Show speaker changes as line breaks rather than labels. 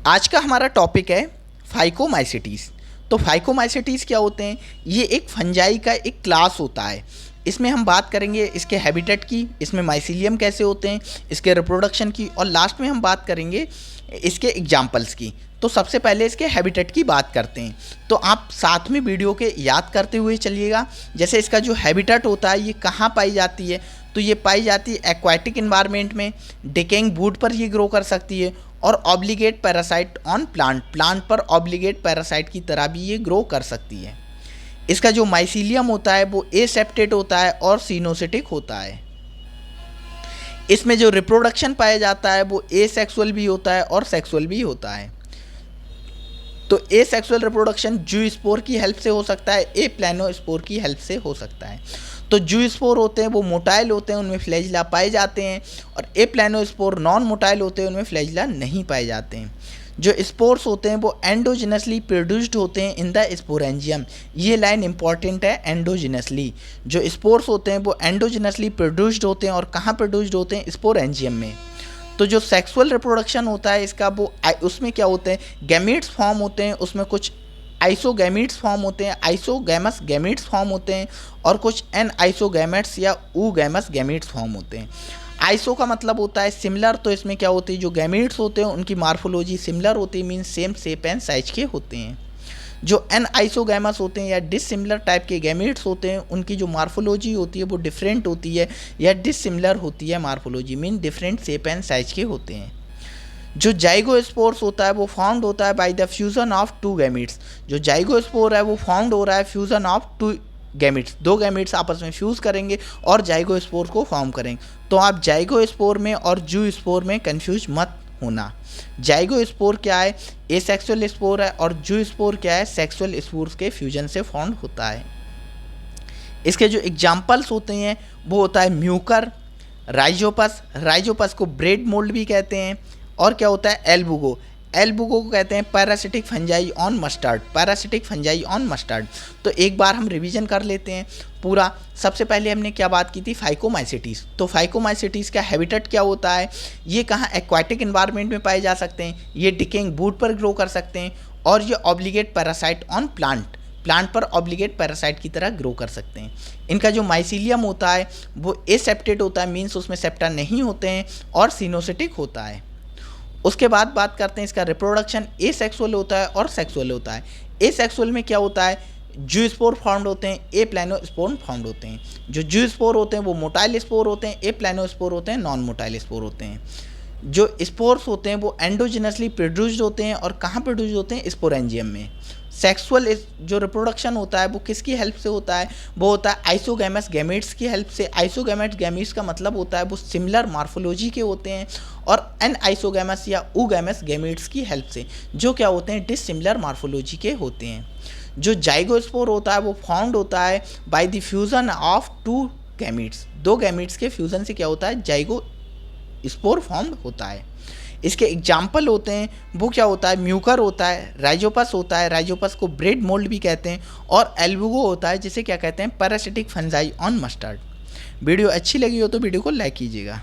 आज का हमारा टॉपिक है फाइकोमाइसिटीज़। तो फाइकोमाइसिटीज़ क्या होते हैं? ये एक फंजाई का एक क्लास होता है। इसमें हम बात करेंगे इसके हैबिटेट की, इसमें माइसीलियम कैसे होते हैं, इसके रिप्रोडक्शन की, और लास्ट में हम बात करेंगे इसके एग्जाम्पल्स की। तो सबसे पहले इसके हैबिटेट की बात करते हैं। तो आप साथ में वीडियो के याद करते हुए चलिएगा। जैसे इसका जो हैबिटेट होता है ये कहाँ पाई जाती है, तो ये पाई जाती है एक्वाटिक इन्वायरमेंट में, डिकेइंग वुड पर ये ग्रो कर सकती है, और ऑब्लिगेट पैरासाइट ऑन प्लांट पर ऑब्लिगेट पैरासाइट की तरह भी ये ग्रो कर सकती है। इसका जो माइसीलियम होता है वो एसेप्टेट होता है और सिनोसिटिक होता है। इसमें जो रिप्रोडक्शन पाया जाता है वो एसेक्सुअल भी होता है और सेक्सुअल भी होता है। तो एसेक्सुअल रिप्रोडक्शन जूस्पोर की हेल्प से हो सकता है, ए प्लानोस्पोर की हेल्प से हो सकता है। तो जूस्पोर होते हैं वो मोटाइल होते हैं, उनमें फ्लैजिला पाए जाते हैं, और ए प्लानोस्पोर नॉन मोटाइल होते हैं, उनमें फ्लैजिला नहीं पाए जाते हैं। जो स्पोर्स होते हैं वो एंडोजिनसली प्रोड्यूस्ड होते हैं इन द स्पोरेंजियम। ये लाइन इंपॉर्टेंट है, एंडोजिनसली। जो स्पोर्स होते हैं वो एंडोजिनसली प्रोड्यूस्ड होते हैं, और कहाँ प्रोड्यूस्ड होते हैं? स्पोरेंजियम में। तो जो सेक्सुअल रिप्रोडक्शन होता है इसका, वो उसमें क्या होते हैं? गैमीट्स फॉर्म होते हैं, उसमें कुछ आइसोगैमीट्स फॉर्म होते हैं, आइसोगैमस गैमीट्स फॉर्म होते हैं, और कुछ एन आइसोगैमेट्स या ऊगैमस गैमीट्स फॉर्म होते हैं। आइसो का मतलब होता है सिमिलर, तो इसमें क्या होती है? जो गैमीट्स होते हैं उनकी मार्फोलॉजी सिमिलर होती है, mean same shape and size के होते हैं। जो एन आइसोगैमस होते हैं या डिसिमिलर टाइप के गैमीट्स होते हैं, उनकी जो मार्फोलॉजी होती है वो डिफरेंट होती है या डिसिमिलर होती है morphology, mean different shape and size के होते हैं। जो जाइगोस्पोर्स होता है वो फाउंड होता है by the fusion of to gametes. जो जाइगोस्पोर है वो फाउंड हो रहा है फ्यूजन ऑफ टू गैमीट्स, दो गैमीट्स आपस में फ्यूज़ करेंगे और जाइगोस्पोर को फॉर्म करेंगे। तो आप जाइगोस्पोर में और जूस्पोर में कंफ्यूज मत होना। जाइगोस्पोर क्या है? एसेक्सुअल स्पोर है, और जूस्पोर क्या है? सेक्सुअल स्पोर्स के फ्यूजन से फाउंड होता है। इसके जो एग्जाम्पल्स होते हैं वो होता है म्यूकर, राइजोपस को ब्रेड मोल्ड भी कहते हैं, और क्या होता है? एल्बुगो को कहते हैं पैरासिटिक फंजाई ऑन मस्टर्ड। तो एक बार हम रिवीजन कर लेते हैं पूरा। सबसे पहले हमने क्या बात की थी? फाइकोमाइसिटीज़। तो फाइकोमाइसिटीज़ का हैबिटेट क्या होता है? ये कहाँ एक्वाटिक एनवायरनमेंट में पाए जा सकते हैं, ये डिकेइंग वुड पर ग्रो कर सकते हैं, और ये ऑब्लिगेट पैरासाइट ऑन प्लांट पर ऑब्लिगेट पैरासाइट की तरह ग्रो कर सकते हैं। इनका जो माइसीलियम होता है वो एसेप्टेट होता है, मीन्स उसमें सेप्टा नहीं होते हैं, और सिनोसिटिक होता है। उसके बाद बात करते हैं इसका रिप्रोडक्शन। एसेक्सुअल होता है और सेक्सुअल होता है। एसेक्सुअल में क्या होता है? जूस्पोर फाउंड होते हैं, ए प्लानोस्पोर फाउंड होते हैं। जो जूस्पोर होते हैं वो मोटाइल स्पोर होते हैं, ए प्लानोस्पोर होते हैं नॉन मोटाइल स्पोर होते हैं। जो स्पोर्स होते हैं वो एंडोजिनसली प्रोड्यूस्ड होते हैं, और कहाँ प्रोड्यूस होते हैं? स्पोरेंजियम में। सेक्सुअल जो रिप्रोडक्शन होता है वो किसकी हेल्प से होता है? वो होता है आइसोगैमस गैमेट्स की हेल्प से। आइसोगैमेट गैमेट्स का मतलब होता है वो सिमिलर मार्फोलॉजी के होते हैं, और एन आइसोगैमस या ऊगैमस गैमेट्स की हेल्प से, जो क्या होते हैं? डिसिमिलर मार्फोलॉजी के होते हैं। जो जाइगोस्पोर होता है वो फाउंड होता है by the fusion of two gametes. दो गैमेट्स के फ्यूजन से क्या होता है? जाइगोस्पोर फॉर्म होता है। इसके एग्जाम्पल होते हैं वो क्या होता है? म्यूकर होता है, राइजोपस होता है, राइजोपस को ब्रेड मोल्ड भी कहते हैं, और एल्बुगो होता है जिसे क्या कहते हैं? Parasitic fungi on mustard. Video अच्छी लगी हो तो वीडियो को लाइक कीजिएगा।